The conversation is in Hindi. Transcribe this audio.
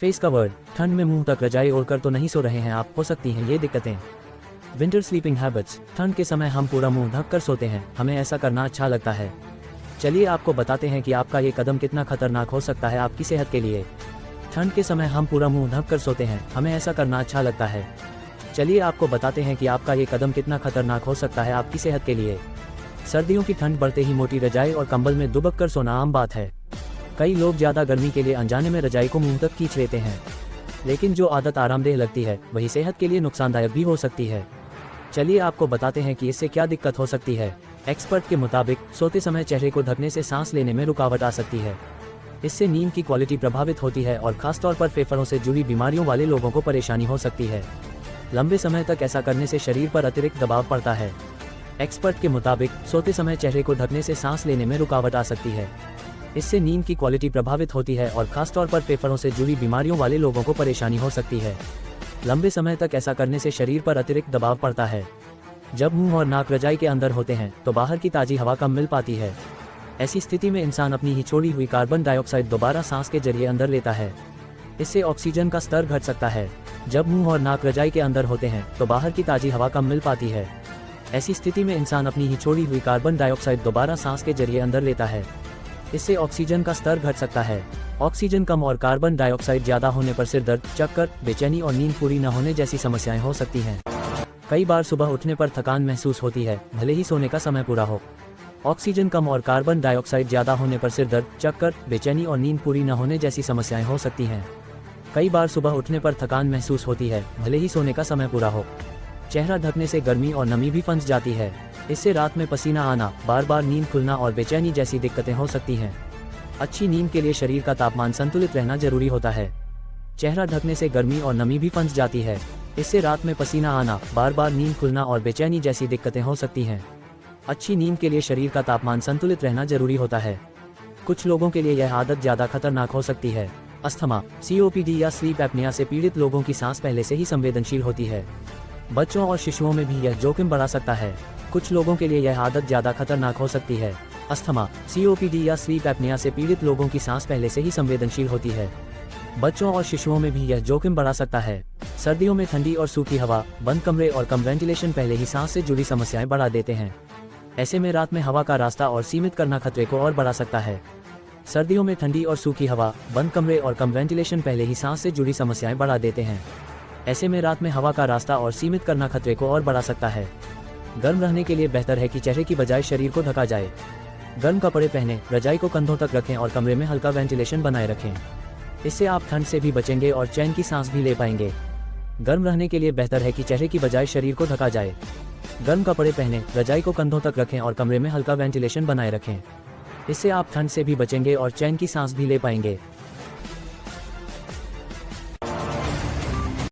फेस कवर्ड, ठंड में मुंह तक रजाई ओढ़कर तो नहीं सो रहे हैं आप, हो सकती हैं ये दिक्कतें। विंटर स्लीपिंग हैबिट्स, ठंड के समय हम पूरा मुंह ढक कर सोते हैं, हमें ऐसा करना अच्छा लगता है। चलिए आपको बताते हैं कि आपका ये कदम कितना खतरनाक हो सकता है आपकी सेहत के लिए। ठंड के समय हम पूरा मुंह ढक कर सोते हैं, हमें ऐसा करना अच्छा लगता है। चलिए आपको बताते हैं कि आपका ये कदम कितना खतरनाक हो सकता है आपकी सेहत के लिए। सर्दियों की ठंड बढ़ते ही मोटी रजाई और कंबल में दुबक कर सोना आम बात है। कई लोग ज़्यादा गर्मी के लिए अनजाने में रजाई को मुंह तक खींच लेते हैं, लेकिन जो आदत आरामदेह लगती है वही सेहत के लिए नुकसानदायक भी हो सकती है। चलिए आपको बताते हैं कि इससे क्या दिक्कत हो सकती है। एक्सपर्ट के मुताबिक सोते समय चेहरे को ढकने से सांस लेने में रुकावट आ सकती है। इससे नींद की क्वालिटी प्रभावित होती है और खासतौर पर फेफड़ों से जुड़ी बीमारियों वाले लोगों को परेशानी हो सकती है। लंबे समय तक ऐसा करने से शरीर पर अतिरिक्त दबाव पड़ता है। एक्सपर्ट के मुताबिक सोते समय चेहरे को ढकने से सांस लेने में रुकावट आ सकती है। इससे नींद की क्वालिटी प्रभावित होती है और खासतौर पर फेफड़ों से जुड़ी बीमारियों वाले लोगों को परेशानी हो सकती है। लंबे समय तक ऐसा करने से शरीर पर अतिरिक्त दबाव पड़ता है। जब मुंह और नाक रजाई के अंदर होते हैं तो बाहर की ताज़ी हवा कम मिल पाती है। ऐसी स्थिति में इंसान अपनी ही छोड़ी हुई कार्बन डाइऑक्साइड दोबारा सांस के जरिए अंदर लेता है। इससे ऑक्सीजन का स्तर घट सकता है। जब मुंह और नाक रजाई के अंदर होते हैं तो बाहर की ताज़ी हवा कम मिल पाती है। ऐसी स्थिति में इंसान अपनी ही छोड़ी हुई कार्बन डाइऑक्साइड दोबारा सांस के जरिए अंदर लेता है। इससे ऑक्सीजन का स्तर घट सकता है। ऑक्सीजन कम और कार्बन डाइऑक्साइड ज़्यादा होने पर सिर दर्द, चक्कर, बेचैनी और नींद पूरी न होने जैसी समस्याएं हो सकती हैं। कई बार सुबह उठने पर थकान महसूस होती है, भले ही सोने का समय पूरा हो। ऑक्सीजन कम और कार्बन डाइऑक्साइड ज़्यादा होने पर सिर दर्द, चक्कर, बेचैनी और नींद पूरी न होने जैसी समस्याएं हो सकती हैं। कई बार सुबह उठने पर थकान महसूस होती है, भले ही सोने का समय पूरा हो। चेहरा ढकने से गर्मी और नमी भी फंस जाती है। इससे रात में पसीना आना, बार बार नींद खुलना और बेचैनी जैसी दिक्कतें हो सकती हैं। अच्छी नींद के लिए शरीर का तापमान संतुलित रहना जरूरी होता है। चेहरा ढकने से गर्मी और नमी भी फंस जाती है। इससे रात में पसीना आना, बार बार नींद खुलना और बेचैनी जैसी दिक्कतें हो सकती हैं। अच्छी नींद के लिए शरीर का तापमान संतुलित रहना जरूरी होता है। कुछ लोगों के लिए यह आदत ज़्यादा खतरनाक हो सकती है। अस्थमा, COPD या स्लीप एपनिया से पीड़ित लोगों की सांस पहले से ही संवेदनशील होती है। बच्चों और शिशुओं में भी यह जोखिम बढ़ा सकता है। कुछ लोगों के लिए यह आदत ज़्यादा खतरनाक हो सकती है। अस्थमा, COPD या स्लीप एपनिया से पीड़ित लोगों की सांस पहले से ही संवेदनशील होती है। बच्चों और शिशुओं में भी यह जोखिम बढ़ा सकता है। सर्दियों में ठंडी और सूखी हवा, बंद कमरे और कम वेंटिलेशन पहले ही सांस से जुड़ी समस्याएं बढ़ा देते हैं। ऐसे में रात में हवा का रास्ता और सीमित करना खतरे को और बढ़ा सकता है। सर्दियों में ठंडी और सूखी हवा, बंद कमरे और कम वेंटिलेशन पहले ही सांस से जुड़ी समस्याएं बढ़ा देते हैं। ऐसे में रात में हवा का रास्ता और सीमित करना खतरे को और बढ़ा सकता है। गर्म रहने के लिए बेहतर है कि चेहरे की बजाय शरीर को ढका जाए। गर्म कपड़े पहनें, रजाई को कंधों तक रखें और कमरे में हल्का वेंटिलेशन बनाए रखें। इससे आप ठंड से भी बचेंगे और चैन की सांस भी ले पाएंगे। गर्म रहने के लिए बेहतर है कि चेहरे की बजाय शरीर को ढका जाए। गर्म कपड़े पहनें, रजाई को कंधों तक रखें और कमरे में हल्का वेंटिलेशन बनाए रखें। इससे आप ठंड से भी बचेंगे और चैन की सांस भी ले पाएंगे।